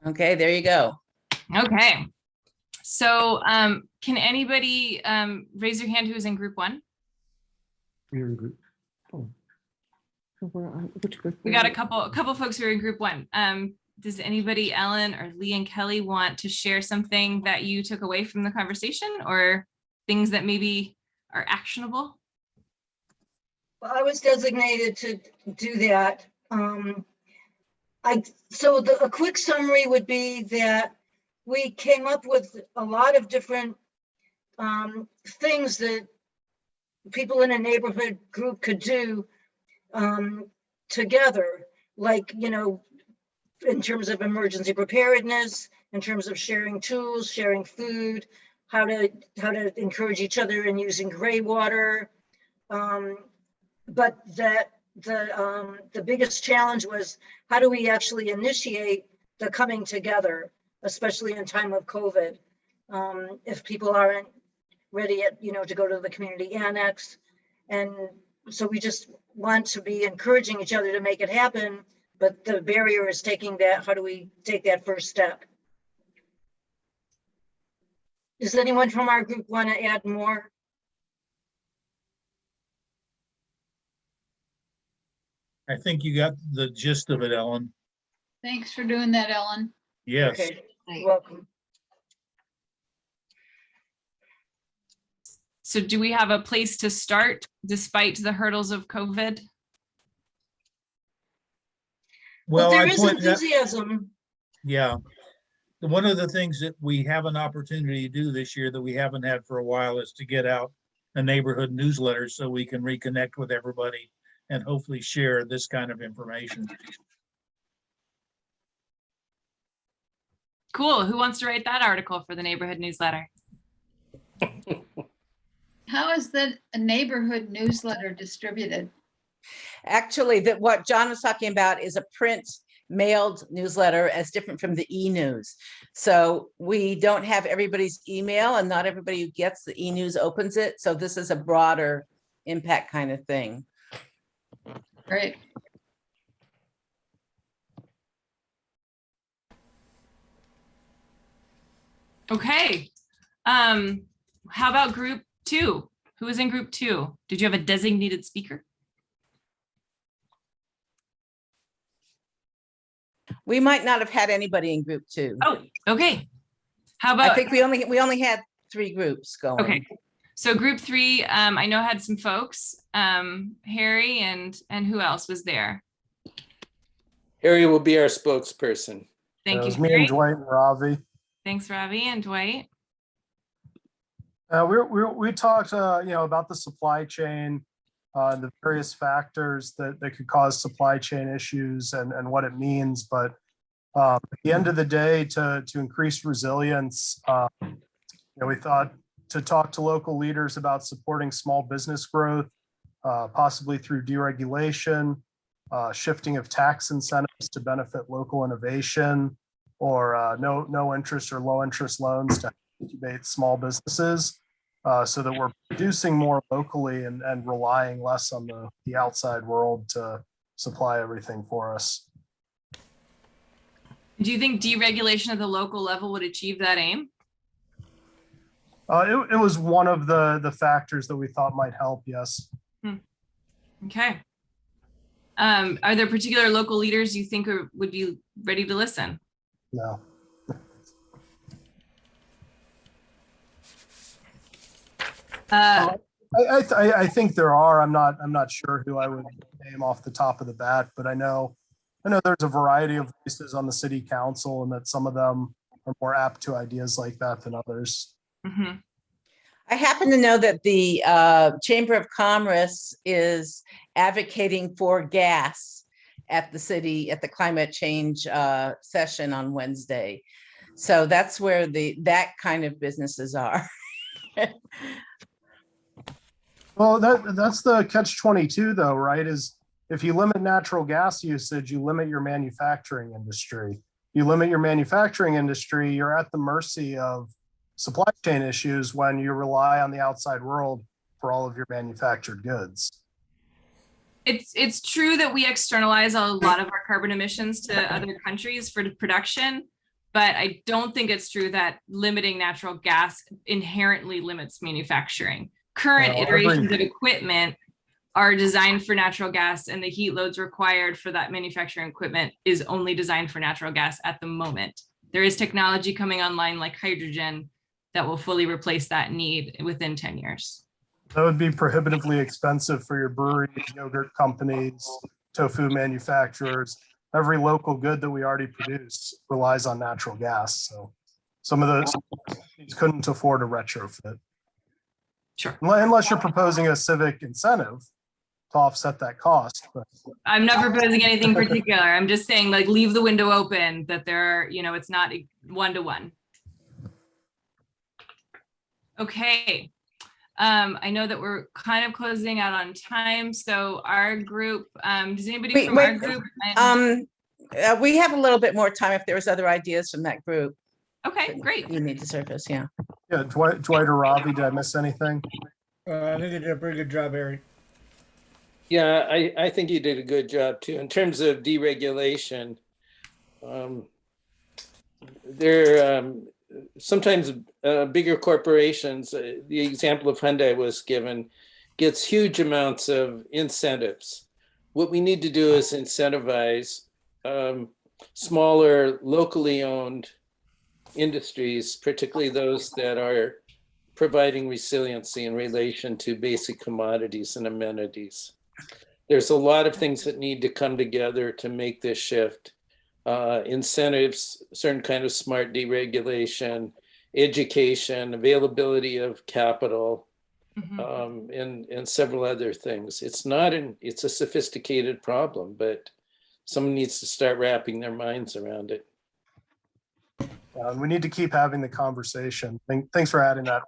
Okay, there you go. Okay. So can anybody raise your hand who's in group one? We're in group. Oh. So we're on which group? We got a couple folks who are in group one. Does anybody, Ellen or Lee and Kelly, want to share something that you took away from the conversation or things that maybe are actionable? Well, I was designated to do that. So a quick summary would be that we came up with a lot of different things that people in a neighborhood group could do together, like, you know, in terms of emergency preparedness, in terms of sharing tools, sharing food, how to encourage each other in using gray water. But that the biggest challenge was, how do we actually initiate the coming together, especially in time of COVID? If people aren't ready yet, you know, to go to the community annex. And so we just want to be encouraging each other to make it happen. But the barrier is taking that. How do we take that first step? Does anyone from our group want to add more? I think you got the gist of it, Ellen. Thanks for doing that, Ellen. Yes. Okay, you're welcome. So do we have a place to start despite the hurdles of COVID? Well, there is pointed out- enthusiasm. Yeah. One of the things that we have an opportunity to do this year that we haven't had for a while is to get out a neighborhood newsletter so we can reconnect with everybody and hopefully share this kind of information. Cool. Who wants to write that article for the neighborhood newsletter? How is that a neighborhood newsletter distributed? Actually, that what John was talking about is a print mailed newsletter as different from the e-news. So we don't have everybody's email and not everybody who gets the e-news opens it. So this is a broader impact kind of thing. Great. Okay. How about group two? Who was in group two? Did you have a designated speaker? We might not have had anybody in group two. Oh, okay. How about? I think we only had 3 groups going. Okay. So group three, I know had some folks, Harry and who else was there? Harry will be our spokesperson. Thank It you. was me Harry. and Dwight and Ravi. Thanks, Ravi and Dwight. We talked, about the supply chain, the various factors that could cause supply chain issues and what it means. But at the end of the day, to increase resilience, we thought to talk to local leaders about supporting small business growth, possibly through deregulation, shifting of tax incentives to benefit local innovation, or no interest or low interest loans to incubate small businesses, so that we're producing more locally and relying less on the outside world to supply everything for us. Do you think deregulation at the local level would achieve that aim? It was one of the factors that we thought might help, yes. Okay. Are there particular local leaders you think would be ready to listen? No. I think there are. I'm not sure who I would name off the top of the bat, but I know there's a variety of voices on the city council, and that some of them are more apt to ideas like that than others. Mm-hmm. I happen to know that the Chamber of Commerce is advocating for gas at the climate change session on Wednesday. So that's where that kind of businesses are. Well, that's the catch-22 though, right? Is if you limit natural gas usage, you limit your manufacturing industry. You limit your manufacturing industry, you're at the mercy of supply chain issues when you rely on the outside world for all of your manufactured goods. It's true that we externalize a lot of our carbon emissions to other countries for production, but I don't think it's true that limiting natural gas inherently limits manufacturing. Current Well, iterations of equipment are designed for natural gas, and the heat loads required for that manufacturing equipment is only designed for natural gas at the moment. There is technology coming online like hydrogen that will fully replace that need within 10 years. That would be prohibitively expensive for your breweries, yogurt companies, tofu manufacturers. Every local good that we already produce relies on natural gas. So some of those companies couldn't afford a retrofit. Sure. Unless you're proposing a civic incentive to offset that cost. But I'm not proposing anything particular. I'm just saying, like, leave the window open that there are, it's not one-to-one. Okay. I know that we're kind of closing out on time. So our group, does anybody from our group? We have a little bit more time if there was other ideas from that group. Okay, great. You need to surface, yeah. yeah, Dwight or Ravi, did I miss anything? I think you did a pretty good job, Eric. Yeah, I think you did a good job too. In terms of deregulation, sometimes bigger corporations, the example of Hyundai was given, gets huge amounts of incentives. What we need to do is incentivize smaller, locally owned industries, particularly those that are providing resiliency in relation to basic commodities and amenities. There's a lot of things that need to come together to make this shift. Incentives, certain kind of smart deregulation, education, availability of capital, and several other things. It's a sophisticated problem, but someone needs to start wrapping their minds around it. We need to keep having the conversation. Thanks for adding that.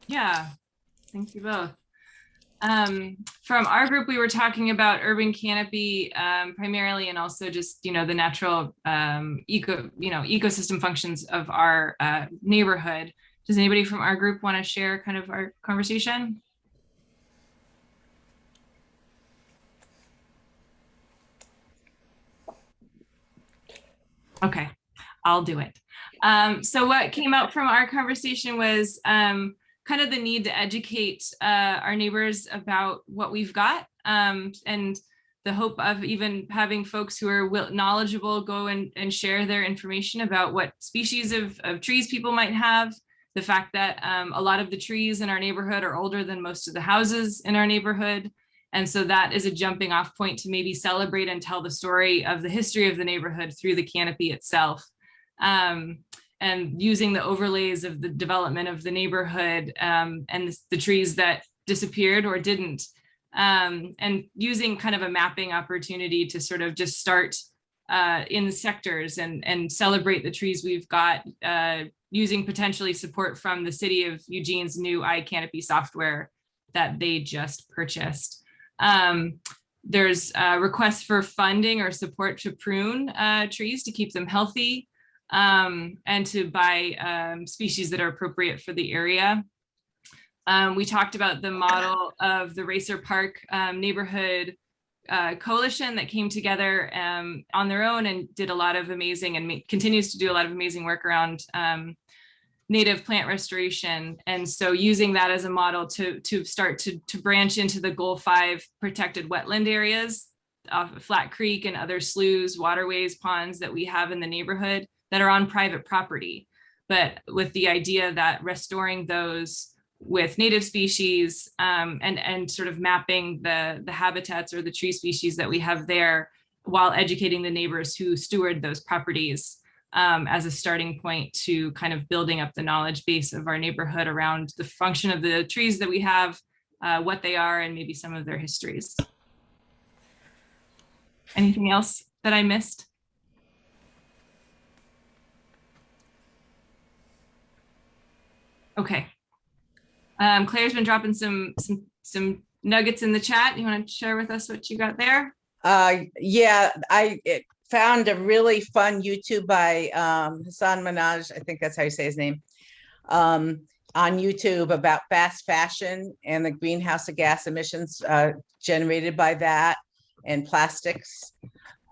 Yeah, thank you both. From our group, we were talking about urban canopy primarily, and also just the natural ecosystem functions of our neighborhood. Does anybody from our group want to share kind of our conversation? Okay, I'll do it. So what came out from our conversation was kind of the need to educate our neighbors about what we've got, and the hope of even having folks who are knowledgeable go and share their information about what species of trees people might have. The fact that a lot of the trees in our neighborhood are older than most of the houses in our neighborhood. And so that is a jumping off point to maybe celebrate and tell the story of the history of the neighborhood through the canopy itself. And using the overlays of the development of the neighborhood and the trees that disappeared or didn't, and using kind of a mapping opportunity to sort of just start in the sectors and celebrate the trees we've got, using potentially support from the city of Eugene's new iCanopy software that they just purchased. There's requests for funding or support to prune trees to keep them healthy, and to buy species that are appropriate for the area. We talked about the model of the Racer Park neighborhood coalition that came together on their own and did a lot of amazing and continues to do a lot of amazing work around native plant restoration. And so using that as a model to start to branch into the Goal 5 protected wetland areas off of Flat Creek and other sloughs, waterways, ponds that we have in the neighborhood that are on private property, but with the idea that restoring those with native species and sort of mapping the habitats or the tree species that we have there, while educating the neighbors who steward those properties as a starting point to kind of building up the knowledge base of our neighborhood around the function of the trees that we have, what they are, and maybe some of their histories. Anything else that I missed? Okay. Claire's been dropping some nuggets in the chat. You want to share with us what you got there? Yeah, I found a really fun YouTube by Hassan Minhaj, I think that's how you say his name, on YouTube about fast fashion and the greenhouse gas emissions generated by that and plastics.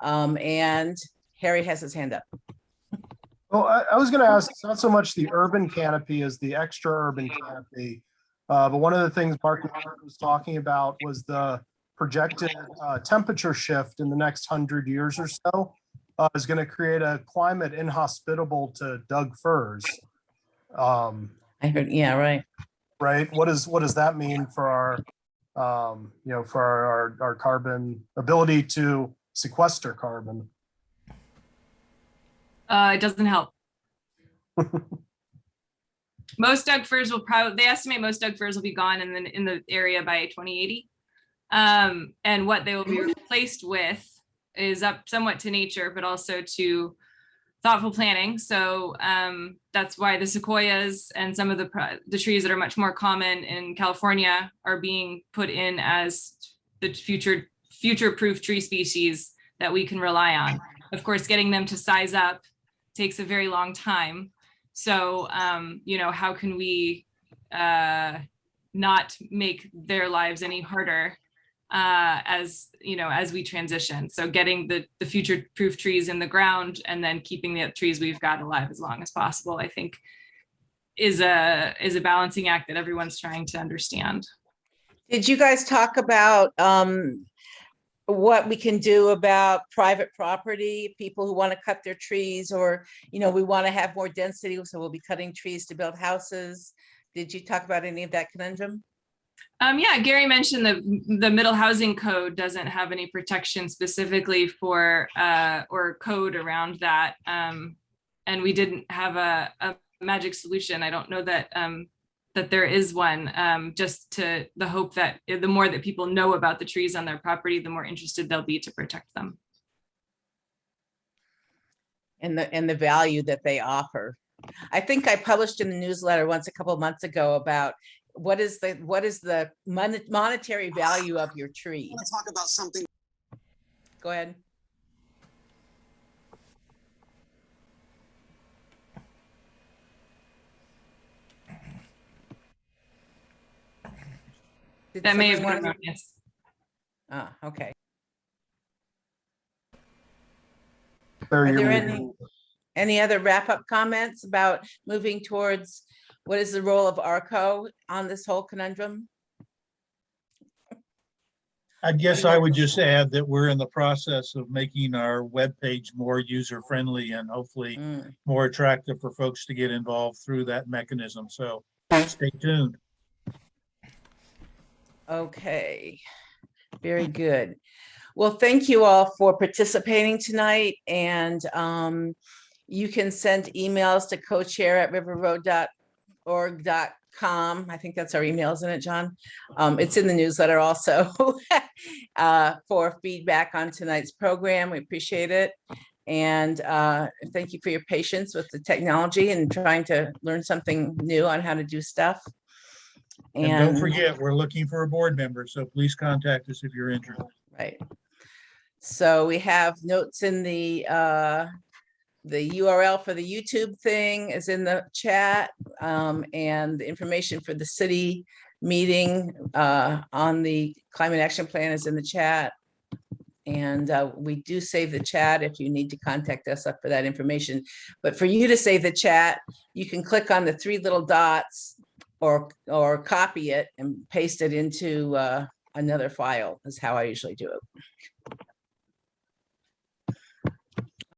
And Harry has his hand up. Well, I was going to ask, it's not so much the urban canopy as the extra urban canopy. But one of the things Mark was talking about was the projected temperature shift in the next 100 years or so is going to create a climate inhospitable to Doug firs. I heard, yeah, right. Right. What does that mean for our, for our carbon ability to sequester carbon? It doesn't help. Most Doug firs will they estimate most Doug firs will be gone in the area by 2080. And what they will be replaced with is up somewhat to nature, but also to thoughtful planning. So that's why the sequoias and some of the trees that are much more common in California are being put in as the future-proof tree species that we can rely on. Of course, getting them to size up takes a very long time. So, how can we not make their lives any harder as we transition? So getting the future proof trees in the ground and then keeping the trees we've got alive as long as possible, I think is a balancing act that everyone's trying to understand. Did you guys talk about what we can do about private property, people who want to cut their trees, or, we want to have more density, so we'll be cutting trees to build houses? Did you talk about any of that conundrum? Yeah, Gary mentioned the middle housing code doesn't have any protection specifically for or code around that. And we didn't have a magic solution. I don't know that that there is one, just to the hope that the more that people know about the trees on their property, the more interested they'll be to protect them. And the value that they offer. I think I published in the newsletter once a couple of months ago about what is the monetary value of your tree. I want to talk about something. Go ahead. Did That may have someone been want erroneous. okay. There Are you're there muted. any other wrap-up comments about moving towards what is the role of RRCO on this whole conundrum? I guess I would just add that we're in the process of making our webpage more user-friendly and hopefully more attractive for folks to get involved through that mechanism. So stay tuned. Okay, very good. Well, thank you all for participating tonight, and you can send emails to cochair@riverroad.org.com. I think that's our email, isn't it, John? It's in the newsletter also for feedback on tonight's program. We appreciate it. And thank you for your patience with the technology and trying to learn something new on how to do stuff. And don't forget, we're looking for a board member, so please contact us if you're interested. Right. So we have notes in the URL for the YouTube thing is in the chat, and the information for the city meeting on the climate action plan is in the chat. And we do save the chat if you need to contact us up for that information. But for you to save the chat, you can click on the 3 little dots or copy it and paste it into another file is how I usually do it.